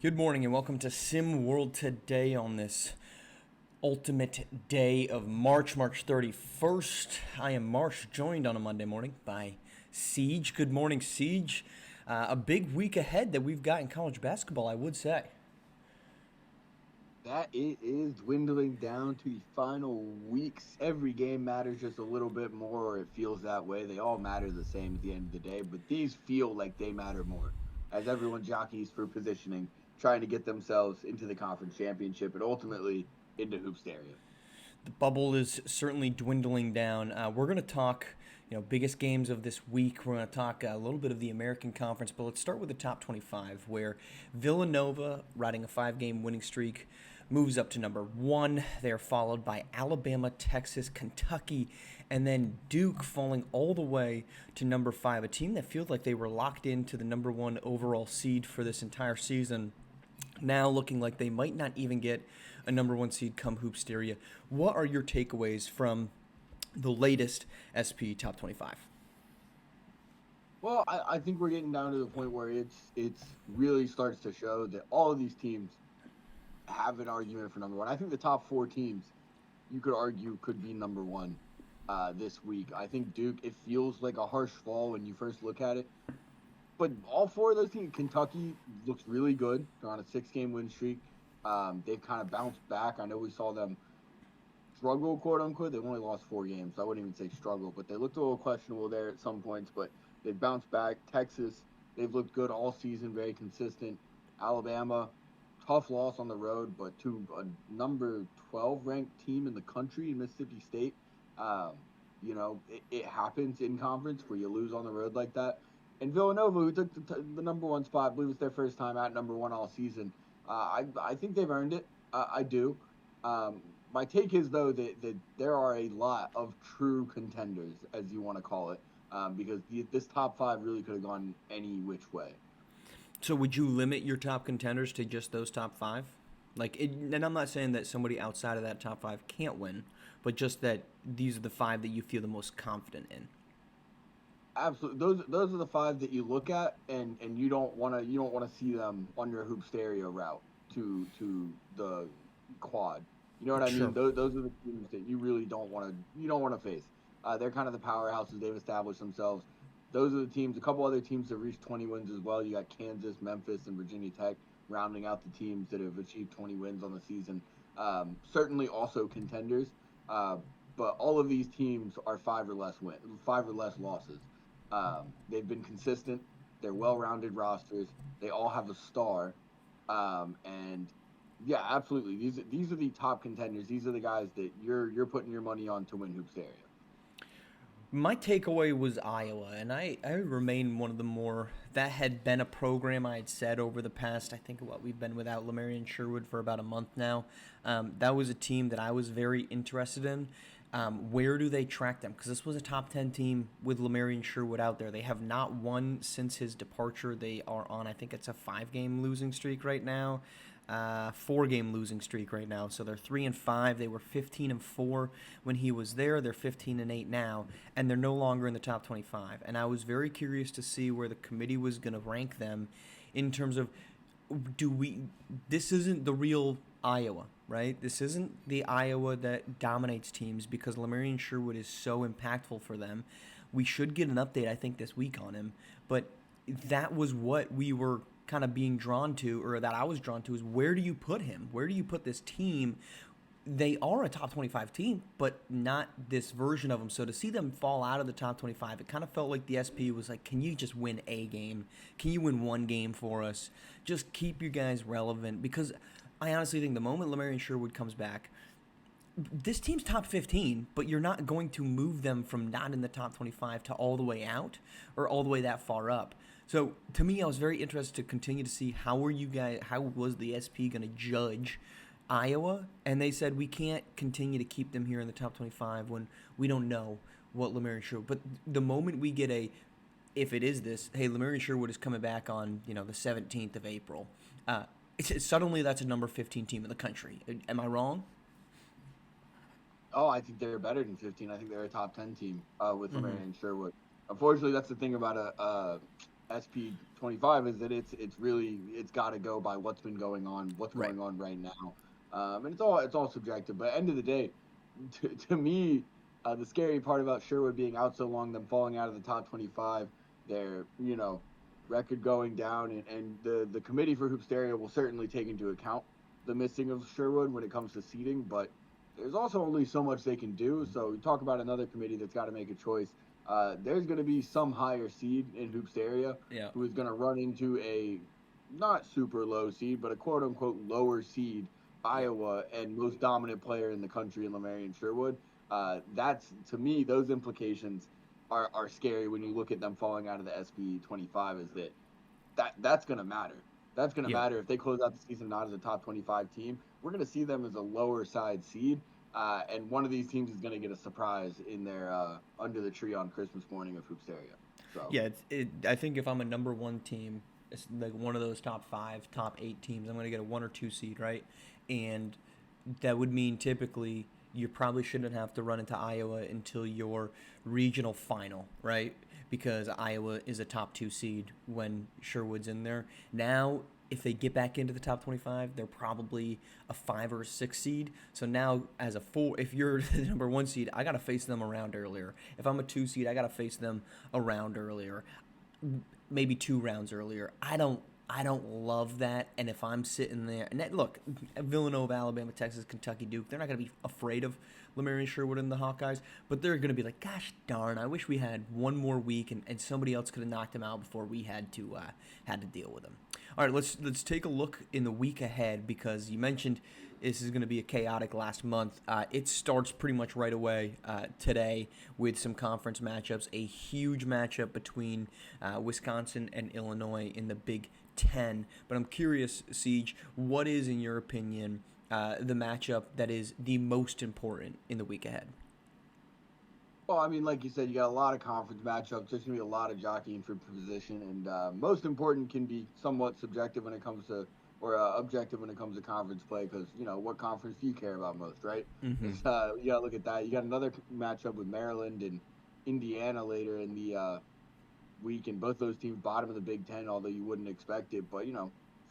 Good morning and welcome to SimWorld today on this ultimate day of March 31st. I am Marsh, joined on a Monday morning by Siege. Good morning, Siege. A big week ahead that we've got in college basketball, I would say. That it is dwindling down to the final weeks. Every game matters just a little bit more, or it feels that way. They all matter the same at the end of the day, but these feel like they matter more as everyone jockeys for positioning, trying to get themselves into the conference championship and ultimately into hoops area. The bubble is certainly dwindling down. We're going to talk, biggest games of this week. We're going to talk a little bit of the American Conference, but let's start with the top 25, where Villanova, riding a five-game winning streak, moves up to number one. They're followed by Alabama, Texas, Kentucky, and then Duke falling all the way to number five, a team that feels like they were locked into the number one overall seed for this entire season, now looking like they might not even get a number one seed come Hoopsteria. What are your takeaways from the latest SP Top 25? Well, I think we're getting down to the point where it's really starts to show that all of these teams have an argument for number one. I think the top four teams you could argue could be number one this week. I think Duke, it feels like a harsh fall when you first look at it. But all four of those teams, Kentucky looks really good. They're on a 6 game win streak. They've kind of bounced back. I know we saw them struggle, quote unquote. They've only lost 4 games. So I wouldn't even say struggle, but they looked a little questionable there at some points. But they've bounced back. Texas, they've looked good all season, very consistent. Alabama, tough loss on the road, but to a number 12 ranked team in the country in Mississippi State. Um, it happens in conference where you lose on the road like that. And Villanova, who took the number one spot, I believe it's their first time at number one all season. I think they've earned it. I do. Um, my take is though that there are a lot of true contenders, as you want to call it, because this top five really could have gone any which way. So would you limit your top contenders to just those top five? And I'm not saying that somebody outside of that top five can't win, but just that these are the five that you feel the most confident in. Absolutely, those are the five that you look at, and you don't want to see them on your hoop stereo route to the quad. You know what I mean? Sure. Those are the teams that you don't want to face. They're kind of the powerhouses. They've established themselves. Those are the teams. A couple other teams have reached 20 wins as well. You got Kansas, Memphis, and Virginia Tech rounding out the teams that have achieved 20 wins on the season. Certainly also contenders. Uh, but all of these teams are five or less losses. They've been consistent. They're well-rounded rosters. They all have a star, and yeah, absolutely. These are the top contenders. These are the guys that you're putting your money on to win hoops area. My takeaway was Iowa, and I remain one of the more. That had been a program I had said over the past, I think, we've been without Lemarian Sherwood for about a month now. That was a team that I was very interested in. Where do they track them? Because this was a top 10 team with Lemarian Sherwood out there. They have not won since his departure. They are on, I think it's a 5 game losing streak right now. 4 game losing streak right now. So they're 3-5. They were 15-4 when he was there. They're 15-8 now, and they're no longer in the top 25. And I was very curious to see where the committee was going to rank them in terms of do we. This isn't the real Iowa, right? This isn't the Iowa that dominates teams because Lemarian Sherwood is so impactful for them. We should get an update, I think, this week on him, but that was what we were kind of being drawn to, or that I was drawn to, is where do you put him? Where do you put this team? They are a top 25 team, but not this version of them. So to see them fall out of the top 25, it kind of felt like the SP was like, can you just win a game? Can you win one game for us? Just keep you guys relevant. Because I honestly think the moment Lemarian Sherwood comes back, this team's top 15, but you're not going to move them from not in the top 25 to all the way out or all the way that far up. So to me, I was very interested to continue to see how was the SP going to judge Iowa, and they said we can't continue to keep them here in the top 25 when we don't know what Lemarian Sherwood. But the moment we get if it is this, hey, Lemarian Sherwood is coming back on the 17th of April. Suddenly that's a number 15 team in the country. Am I wrong? Oh, I think they're better than 15. I think they're a top 10 team with Mm-hmm. Lemarian Sherwood. Unfortunately, that's the thing about SP25 is that it's got to go by what's been going on, what's Right. going on right now, and it's all subjective. But end of the day, to me, the scary part about Sherwood being out so long, them falling out of the top 25, their record going down, and the committee for Hoopsteria will certainly take into account the missing of Sherwood when it comes to seeding, but there's also only so much they can do. So we talk about another committee that's got to make a choice. There's going to be some higher seed in Hoopsteria Yeah. who is going to run into a not super low seed, but a quote unquote lower seed Yeah. Iowa and most dominant player in the country in Lamarian Sherwood. That's to me, those implications are scary when you look at them falling out of the SB 25. Is that's going to matter. That's going to Yeah. matter if they close out the season not as a top 25 team. We're going to see them as a lower side seed, and one of these teams is going to get a surprise in their under the tree on Christmas morning of Hoopsteria. So Yeah. I think if I'm a number one team, it's like one of those top five, top eight teams, I'm going to get a 1 or 2 seed, right? And that would mean typically you probably shouldn't have to run into Iowa until your regional final, right? Because Iowa is a top 2 seed when Sherwood's in there. Now, if they get back into the top 25, they're probably a 5 or 6 seed. So now, as a 4, if you're the number 1 seed, I got to face them a round earlier. If I'm a 2 seed, I got to face them a round earlier, maybe 2 rounds earlier. I don't love that. And if I'm sitting there, and look, Villanova, Alabama, Texas, Kentucky, Duke, they're not going to be afraid of Lamarian Sherwood and the Hawkeyes, but they're going to be like, gosh darn, I wish we had one more week and somebody else could have knocked him out before we had to deal with him. All right, let's take a look in the week ahead because you mentioned this is going to be a chaotic last month. It starts pretty much right away today with some conference matchups. A huge matchup between Wisconsin and Illinois in the Big Ten. But I'm curious, Siege, what is, in your opinion, the matchup that is the most important in the week ahead? well, I mean, like you said, you got a lot of conference matchups. There's gonna be a lot of jockeying for position, and most important can be somewhat subjective when it comes to, or objective when it comes to conference play. Because what conference do you care about most, right? Mm-hmm. It's, you gotta look at that. You got another matchup with Maryland and Indiana later in the week, and both those teams bottom of the Big Ten, although you wouldn't expect it. But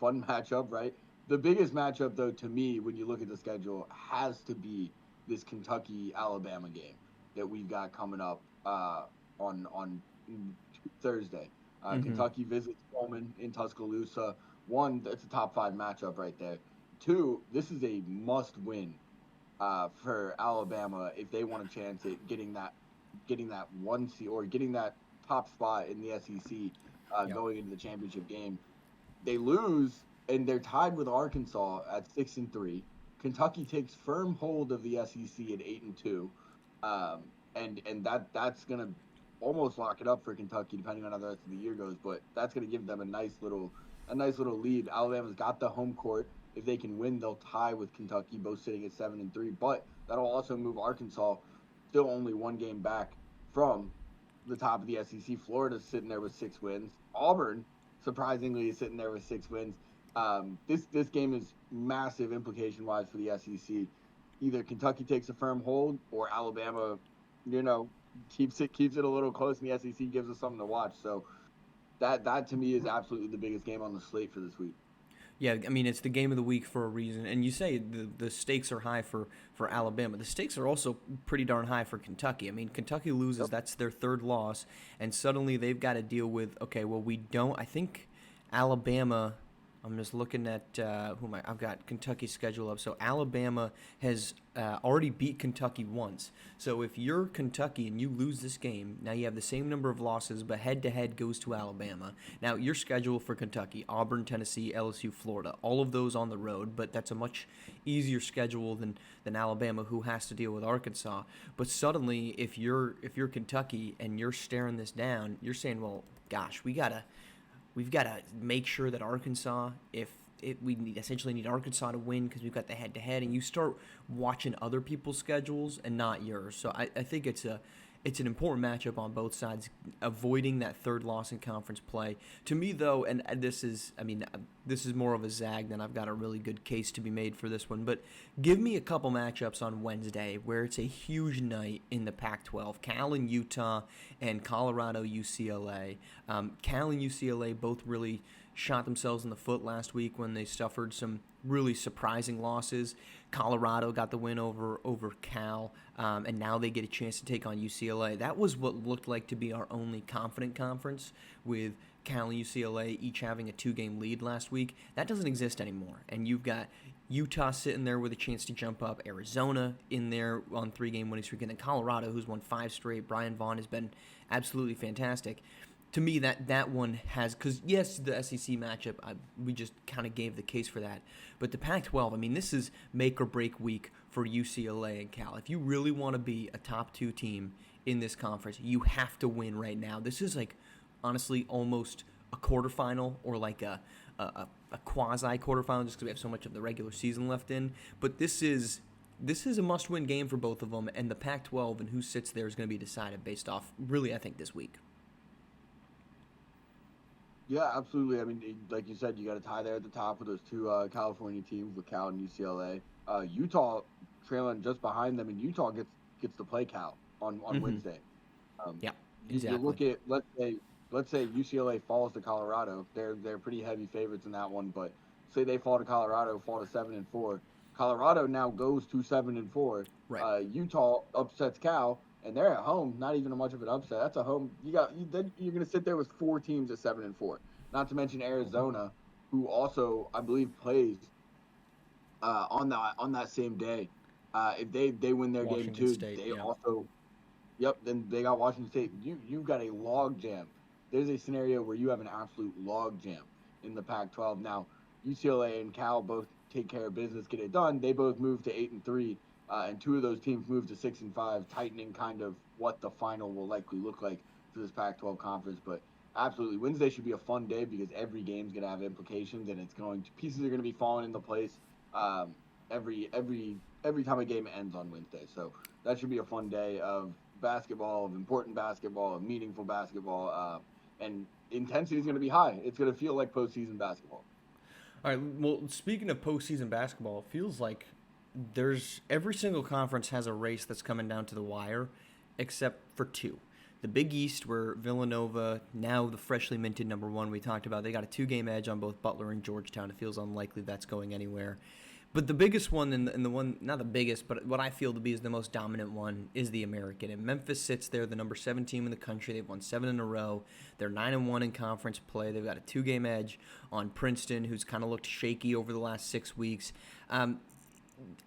fun matchup, right? The biggest matchup, though, to me, when you look at the schedule, has to be this Kentucky Alabama game that we've got coming up on Thursday. Mm-hmm. Kentucky visits Coleman in Tuscaloosa. One, that's a top five matchup right there. Two, this is a must win for Alabama if they want a chance at getting that 1 seed or getting that top spot in the SEC Yep. going into the championship game. They lose and they're tied with Arkansas at 6-3. Kentucky takes firm hold of the SEC at 8-2, um, and that's gonna almost lock it up for Kentucky, depending on how the rest of the year goes. But that's gonna give them a nice little lead. Alabama's got the home court. If they can win, they'll tie with Kentucky, both sitting at 7-3. But that'll also move Arkansas, still only one game back from the top of the SEC. Florida's sitting there with 6 wins. Auburn, surprisingly, is sitting there with 6 wins. This game is massive implication wise for the SEC. Either Kentucky takes a firm hold, or Alabama, you know, keeps it a little close, and the SEC gives us something to watch. So that to me is absolutely the biggest game on the slate for this week. Yeah, I mean it's the game of the week for a reason. And you say the stakes are high for Alabama. The stakes are also pretty darn high for Kentucky. I mean Kentucky loses, Yep. that's their third loss, and suddenly they've got to deal with okay, well we don't. I think Alabama. I'm just looking at I've got Kentucky's schedule up. So Alabama has already beat Kentucky once. So if you're Kentucky and you lose this game, now you have the same number of losses, but head to head goes to Alabama. Now your schedule for Kentucky: Auburn, Tennessee, LSU, Florida. All of those on the road, but that's a much easier schedule than Alabama, who has to deal with Arkansas. But suddenly, if you're Kentucky and you're staring this down, you're saying, well, gosh, we've got to make sure that Arkansas, essentially need Arkansas to win because we've got the head-to-head, and you start watching other people's schedules and not yours. So I think it's an important matchup on both sides, avoiding that third loss in conference play. To me, though, and this is more of a zag than I've got a really good case to be made for this one, but give me a couple matchups on Wednesday where it's a huge night in the Pac-12. Cal and Utah and Colorado UCLA. Cal and UCLA both really shot themselves in the foot last week when they suffered some really surprising losses. Colorado got the win over Cal, and now they get a chance to take on UCLA. That was what looked like to be our only confident conference, with Cal and UCLA each having a 2-game lead last week. That doesn't exist anymore, and you've got Utah sitting there with a chance to jump up, Arizona in there on 3-game winning streak, and then Colorado, who's won 5 straight. Brian Vaughn has been absolutely fantastic. To me, that one has, because yes, the SEC matchup, we just kind of gave the case for that. But the Pac-12, I mean, this is make or break week for UCLA and Cal. If you really want to be a top 2 team in this conference, you have to win right now. This is like, honestly, almost a quarterfinal or like a quasi quarterfinal, just because we have so much of the regular season left in. But this is a must-win game for both of them, and the Pac-12 and who sits there is going to be decided based off, really, I think, this week. Yeah, absolutely. I mean, like you said, you got a tie there at the top with those 2 California teams with Cal and UCLA. Utah trailing just behind them, and Utah gets to play Cal on Wednesday. Yeah, exactly. You look at let's say UCLA falls to Colorado. They're pretty heavy favorites in that one, but say they fall to Colorado, fall to 7-4. Colorado now goes to 7-4. Right. Utah upsets Cal, and they're at home. Not even much of an upset. That's a home. Then you're going to sit there with 4 teams at 7-4. Not to mention Arizona, who also I believe plays on that same day. If they win their Washington game too, State, they yeah. also. Yep. Then they got Washington State. You've got a log jam. There's a scenario where you have an absolute log jam in the Pac-12. Now UCLA and Cal both take care of business, get it done. They both move to 8-3. And 2 of those teams moved to 6-5, tightening kind of what the final will likely look like for this Pac-12 conference. But absolutely, Wednesday should be a fun day because every game's going to have implications, and pieces are going to be falling into place every time a game ends on Wednesday. So that should be a fun day of basketball, of important basketball, of meaningful basketball, and intensity is going to be high. It's going to feel like postseason basketball. All right. Well, speaking of postseason basketball, it feels like every single conference has a race that's coming down to the wire, except for 2. The Big East, where Villanova, now the freshly minted number 1 we talked about, they got a 2-game edge on both Butler and Georgetown. It feels unlikely that's going anywhere. But the biggest one, and the one, not the biggest, but what I feel to be is the most dominant one, is the American. And Memphis sits there, the number 7 team in the country. They've won 7 in a row. They're 9-1 in conference play. They've got a 2-game edge on Princeton, who's kind of looked shaky over the last 6 weeks.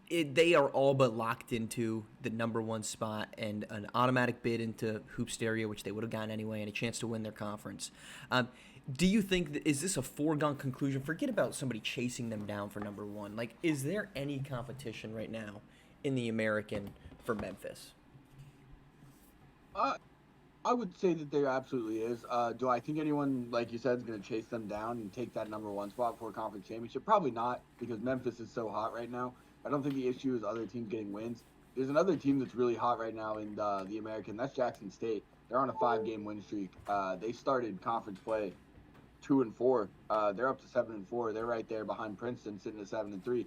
They are all but locked into the number 1 spot and an automatic bid into Hoops area, which they would have gotten anyway, and a chance to win their conference. Do you think is this a foregone conclusion? Forget about somebody chasing them down for number 1. Like, is there any competition right now in the American for Memphis? I would say that there absolutely is. Do I think anyone, like you said, is going to chase them down and take that number 1 spot for a conference championship? Probably not, because Memphis is so hot right now. I don't think the issue is other teams getting wins. There's another team that's really hot right now in the American. That's Jackson State. They're on a 5-game win streak. They started conference play 2-4. They're up to 7-4. They're right there behind Princeton, sitting at 7-3.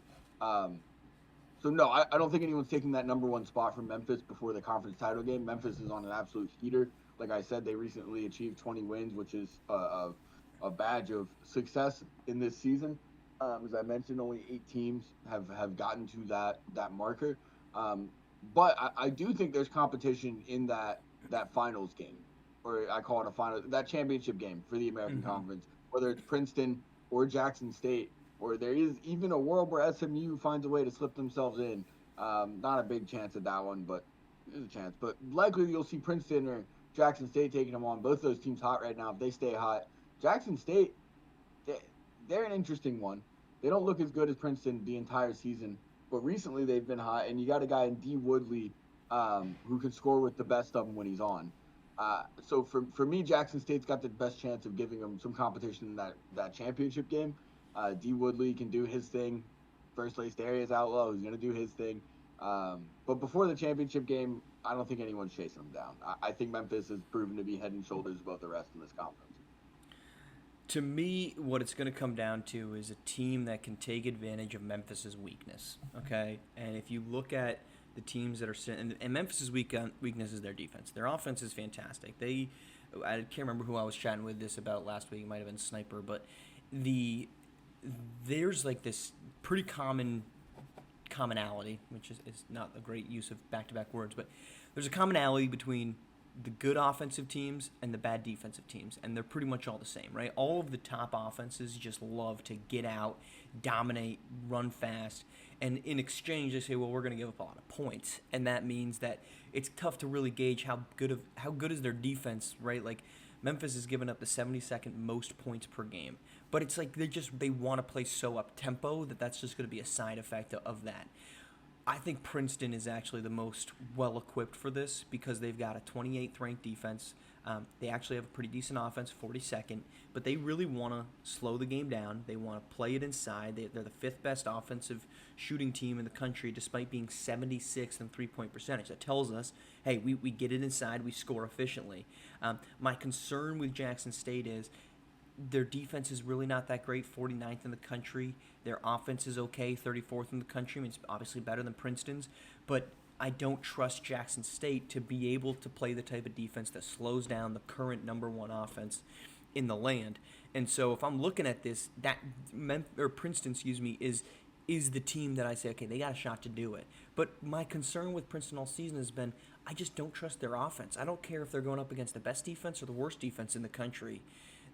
So no, I don't think anyone's taking that number 1 spot from Memphis before the conference title game. Memphis is on an absolute heater. Like I said, they recently achieved 20 wins, which is a badge of success in this season. As I mentioned, only 8 teams have gotten to that marker. But I do think there's competition in that finals game, or I call it that championship game for the American Conference, whether it's Princeton or Jackson State, or there is even a world where SMU finds a way to slip themselves in. Not a big chance at that one, but there's a chance. But likely you'll see Princeton or Jackson State taking them on. Both of those teams hot right now. If they stay hot, Jackson State, they're an interesting one. They don't look as good as Princeton the entire season, but recently they've been hot. And you got a guy in D. Woodley who can score with the best of them when he's on. So for me, Jackson State's got the best chance of giving them some competition in that championship game. D. Woodley can do his thing. First place Darius Outlaw, who's going to do his thing. But before the championship game, I don't think anyone's chasing them down. I think Memphis has proven to be head and shoulders above the rest in this conference. To me, what it's going to come down to is a team that can take advantage of Memphis's weakness. Okay, and if you look at the teams that are sitting, and Memphis's weakness is their defense. Their offense is fantastic. I can't remember who I was chatting with this about last week. It might have been Sniper, but there's like this pretty commonality, which is not a great use of back-to-back words, but there's a commonality between the good offensive teams and the bad defensive teams, and they're pretty much all the same, right? All of the top offenses just love to get out, dominate, run fast, and in exchange they say, well, we're going to give up a lot of points, and that means that it's tough to really gauge how good is their defense, right? Like Memphis has given up the 72nd most points per game, but it's like they want to play so up tempo that's just going to be a side effect of that. I think Princeton is actually the most well-equipped for this because they've got a 28th ranked defense. They actually have a pretty decent offense, 42nd, but they really want to slow the game down. They want to play it inside. They're the fifth best offensive shooting team in the country despite being 76th in three-point percentage. That tells us, hey, we get it inside, we score efficiently. My concern with Jackson State is their defense is really not that great, 49th in the country. Their offense is okay, 34th in the country. I mean, it's obviously better than Princeton's, but I don't trust Jackson State to be able to play the type of defense that slows down the current number one offense in the land. And so if I'm looking at this, Princeton, is the team that I say, okay, they got a shot to do it. But my concern with Princeton all season has been I just don't trust their offense. I don't care if they're going up against the best defense or the worst defense in the country.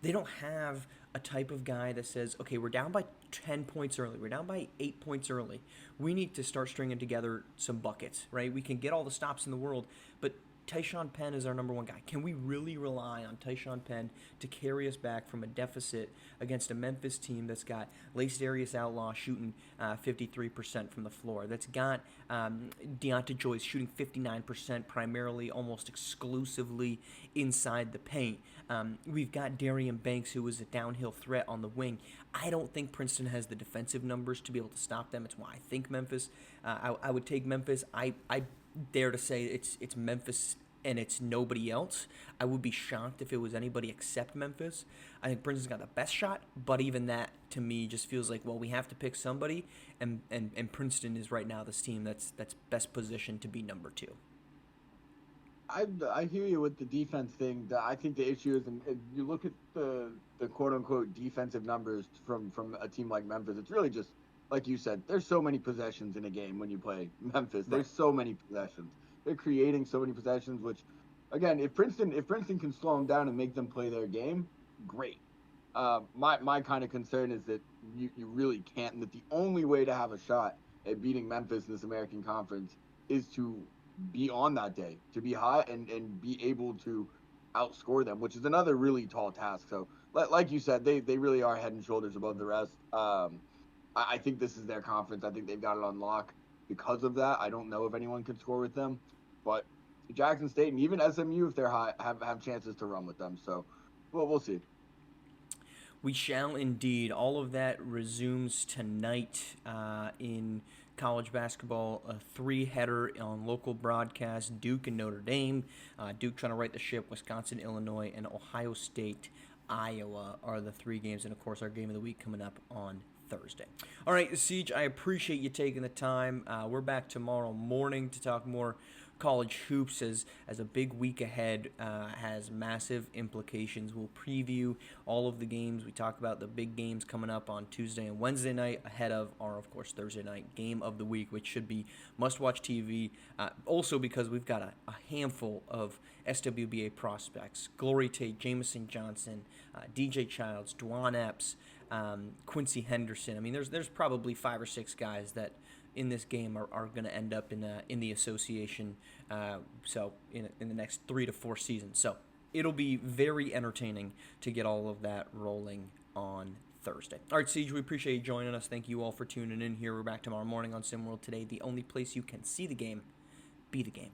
They don't have a type of guy that says, okay, we're down by 10 points early. We're down by 8 points early. We need to start stringing together some buckets, right? We can get all the stops in the world, but Tyshawn Penn is our number one guy. Can we really rely on Tyshawn Penn to carry us back from a deficit against a Memphis team that's got Lace Darius Outlaw shooting 53% from the floor, that's got Deonta Joyce shooting 59%, primarily almost exclusively inside the paint? We've got Darian Banks, who is a downhill threat on the wing. I don't think Princeton has the defensive numbers to be able to stop them. It's why I think Memphis. I would take Memphis. I dare to say it's Memphis and it's nobody else. I would be shocked if it was anybody except Memphis. I think Princeton's got the best shot, but even that to me just feels like, well, we have to pick somebody, and Princeton is right now this team that's best positioned to be number two. I hear you with the defense thing. I think the issue is, and you look at the quote unquote defensive numbers from a team like Memphis. It's really just like you said. There's so many possessions in a game when you play Memphis. There's so many possessions. They're creating so many possessions. Which, again, if Princeton can slow them down and make them play their game, great. My kind of concern is that you really can't, and that the only way to have a shot at beating Memphis in this American Conference is to be on that day, to be hot and be able to outscore them, which is another really tall task. So like you said, they really are head and shoulders above the rest. I think this is their conference. I think they've got it on lock because of that. I don't know if anyone can score with them, but Jackson State and even SMU, if they're hot, have chances to run with them. So we'll see. We shall indeed. All of that resumes tonight in college basketball, a three-header on local broadcast. Duke and Notre Dame. Duke trying to right the ship. Wisconsin, Illinois, and Ohio State, Iowa are the three games. And, of course, our game of the week coming up on Thursday. All right, Siege, I appreciate you taking the time. We're back tomorrow morning to talk more college hoops as a big week ahead has massive implications. We'll preview all of the games. We talk about the big games coming up on Tuesday and Wednesday night ahead of our, of course, Thursday night game of the week, which should be must-watch TV. Also because we've got a handful of SWBA prospects: Glory Tate, Jamison Johnson, DJ Childs, Dwan Epps, Quincy Henderson. I mean, there's probably 5 or 6 guys that in this game are going to end up in the association. So in the next 3 to 4 seasons. So it'll be very entertaining to get all of that rolling on Thursday. All right, Siege, we appreciate you joining us. Thank you all for tuning in here. We're back tomorrow morning on SimWorld Today, the only place you can see the game, be the game.